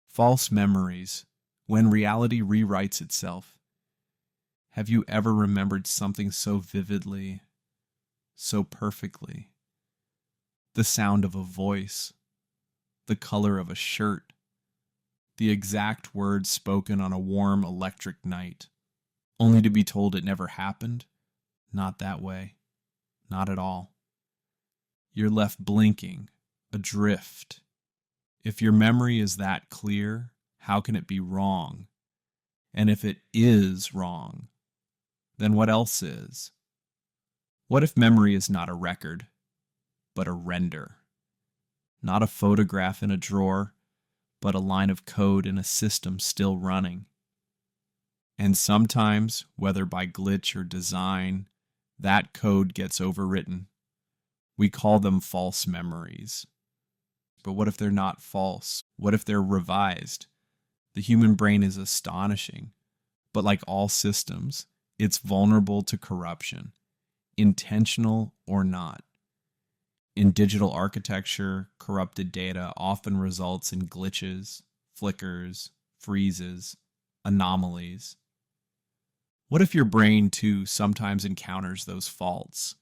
False memories, when reality rewrites itself. Have you ever remembered something so vividly, so perfectly? The sound of a voice, the color of a shirt, the exact words spoken on a warm electric night, only to be told it never happened? Not that way. Not at all. You're left blinking, adrift. If your memory is that clear, how can it be wrong? And if it is wrong, then what else is? What if memory is not a record, but a render? Not a photograph in a drawer, but a line of code in a system still running. And sometimes, whether by glitch or design, that code gets overwritten. We call them false memories. But what if they're not false? What if they're revised? The human brain is astonishing, but like all systems, it's vulnerable to corruption, intentional or not. In digital architecture, corrupted data often results in glitches, flickers, freezes, anomalies. What if your brain, too, sometimes encounters those faults?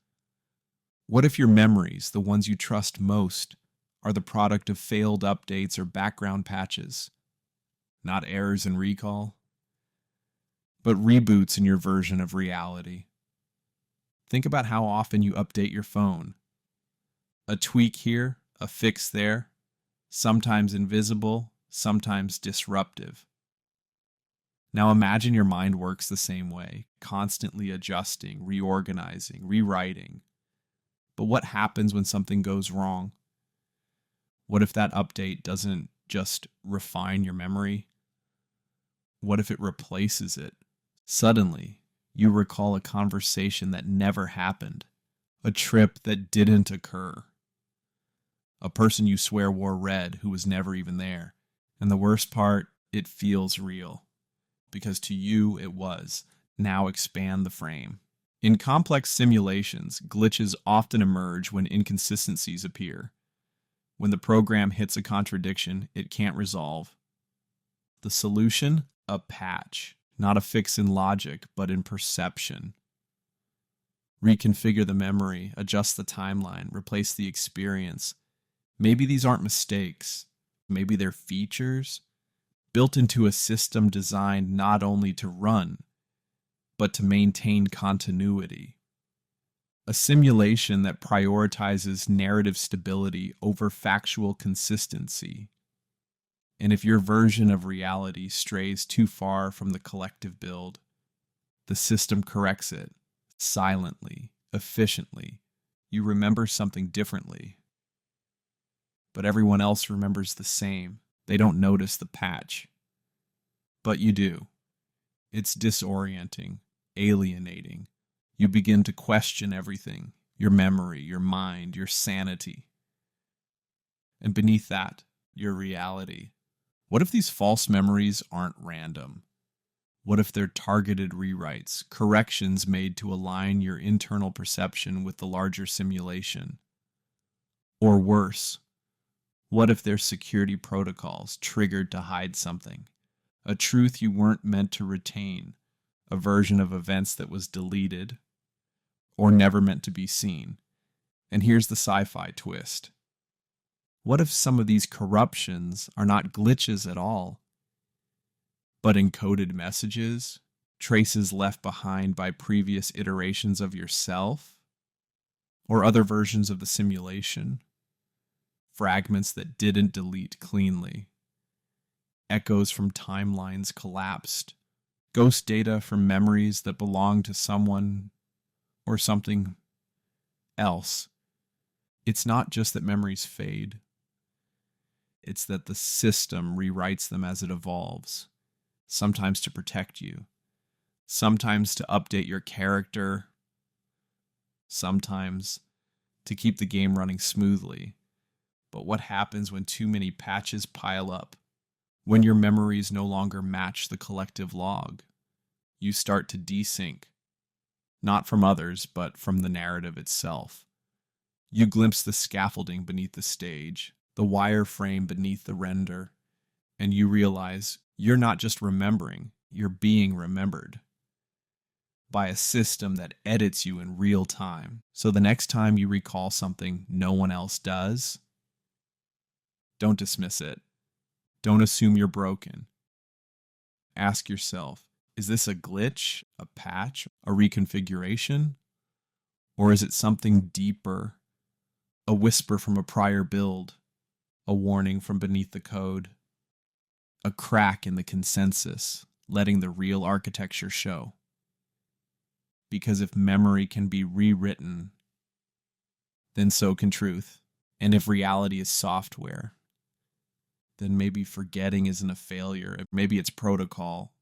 What if your memories, the ones you trust most, are the product of failed updates or background patches? Not errors in recall, but reboots in your version of reality. Think about how often you update your phone. A tweak here, a fix there, sometimes invisible, sometimes disruptive. Now imagine your mind works the same way, constantly adjusting, reorganizing, rewriting. But what happens when something goes wrong? What if that update doesn't just refine your memory? What if it replaces it? Suddenly, you recall a conversation that never happened, a trip that didn't occur, a person you swear wore red who was never even there. And the worst part, it feels real, because to you it was. Now expand the frame. In complex simulations, glitches often emerge when inconsistencies appear. When the program hits a contradiction it can't resolve. The solution? A patch. Not a fix in logic, but in perception. Reconfigure the memory, adjust the timeline, replace the experience. Maybe these aren't mistakes. Maybe they're features built into a system designed not only to run, but to maintain continuity. A simulation that prioritizes narrative stability over factual consistency. And if your version of reality strays too far from the collective build, the system corrects it, silently, efficiently. You remember something differently. But everyone else remembers the same. They don't notice the patch. But you do. It's disorienting, alienating. You begin to question everything, your memory, your mind, your sanity. And beneath that, your reality. What if these false memories aren't random? What if they're targeted rewrites, corrections made to align your internal perception with the larger simulation? Or worse, what if they're security protocols triggered to hide something? A truth you weren't meant to retain, a version of events that was deleted or never meant to be seen. And here's the sci-fi twist. What if some of these corruptions are not glitches at all, but encoded messages, traces left behind by previous iterations of yourself, or other versions of the simulation, fragments that didn't delete cleanly, echoes from timelines collapsed, ghost data from memories that belong to someone or something else? It's not just that memories fade. It's that the system rewrites them as it evolves, sometimes to protect you, sometimes to update your character, sometimes to keep the game running smoothly. But what happens when too many patches pile up? When your memories no longer match the collective log, you start to desync, not from others, but from the narrative itself. You glimpse the scaffolding beneath the stage, the wireframe beneath the render, and you realize you're not just remembering, you're being remembered by a system that edits you in real time. So the next time you recall something no one else does, don't dismiss it. Don't assume you're broken. Ask yourself, is this a glitch, a patch, a reconfiguration? Or is it something deeper, a whisper from a prior build, a warning from beneath the code, a crack in the consensus, letting the real architecture show? Because if memory can be rewritten, then so can truth. And if reality is software, then maybe forgetting isn't a failure. Maybe it's protocol.